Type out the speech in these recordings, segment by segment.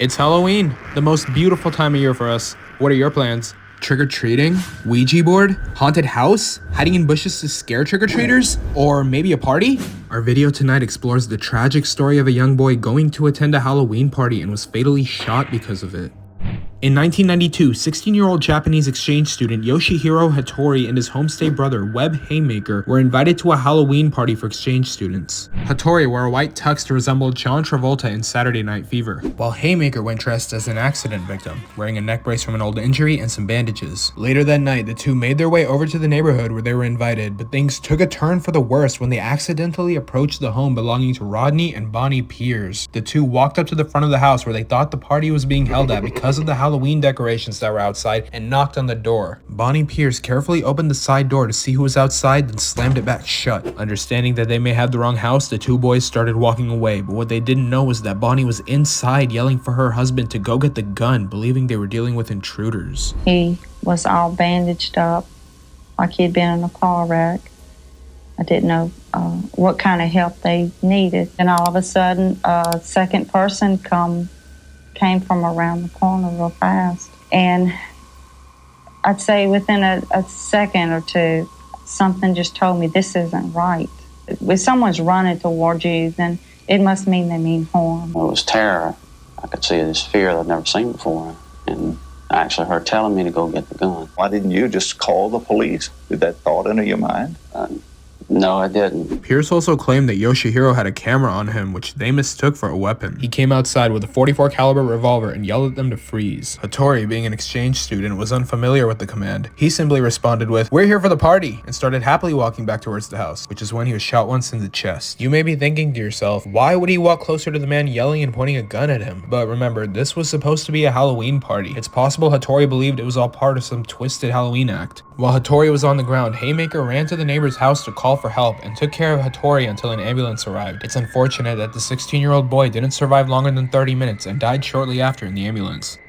It's Halloween, the most beautiful time of year for us. What are your plans? Trick-or-treating? Ouija board? Haunted house? Hiding in bushes to scare trick-or-treaters? Or maybe a party? Our video tonight explores the tragic story of a young boy going to attend a Halloween party and was fatally shot because of it. In 1992, 16-year-old Japanese exchange student Yoshihiro Hattori and his homestay brother Webb Haymaker were invited to a Halloween party for exchange students. Hattori wore a white tux to resemble John Travolta in Saturday Night Fever, while Haymaker went dressed as an accident victim, wearing a neck brace from an old injury and some bandages. Later that night, the two made their way over to the neighborhood where they were invited, but things took a turn for the worse when they accidentally approached the home belonging to Rodney and Peairs. The two walked up to the front of the house where they thought the party was being held at because of the Halloween decorations that were outside and knocked on the door. Peairs carefully opened the side door to see who was outside, then slammed it back shut. Understanding that they may have the wrong house, the two boys started walking away, but what they didn't know was that Bonnie was inside yelling for her husband to go get the gun, believing they were dealing with intruders. He was all bandaged up like he'd been in a car wreck. I didn't know what kind of help they needed. And all of a sudden, a second person came from around the corner real fast. And I'd say within a second or two, something just told me this isn't right. If someone's running towards you, then it must mean they mean harm. It was terror. I could see this fear that I'd never seen before. And actually her telling me to go get the gun. Why didn't you just call the police? Did that thought enter your mind? No, I didn't. Peairs also claimed that Yoshihiro had a camera on him, which they mistook for a weapon. He came outside with a .44 caliber revolver and yelled at them to freeze. Hattori, being an exchange student, was unfamiliar with the command. He simply responded with, "We're here for the party," and started happily walking back towards the house, which is when he was shot once in the chest. You may be thinking to yourself, why would he walk closer to the man yelling and pointing a gun at him? But remember, this was supposed to be a Halloween party. It's possible Hattori believed it was all part of some twisted Halloween act. While Hattori was on the ground, Haymaker ran to the neighbor's house to call for help and took care of Hattori until an ambulance arrived. It's unfortunate that the 16-year-old boy didn't survive longer than 30 minutes and died shortly after in the ambulance.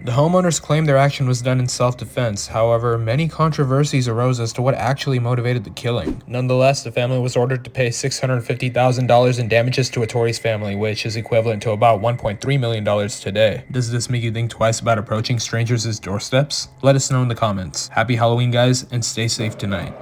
The homeowners claimed their action was done in self-defense. However, many controversies arose as to what actually motivated the killing. Nonetheless, the family was ordered to pay $650,000 in damages to Hattori's family, which is equivalent to about $1.3 million today. Does this make you think twice about approaching strangers' doorsteps? Let us know in the comments. Happy Halloween, guys, and stay safe tonight.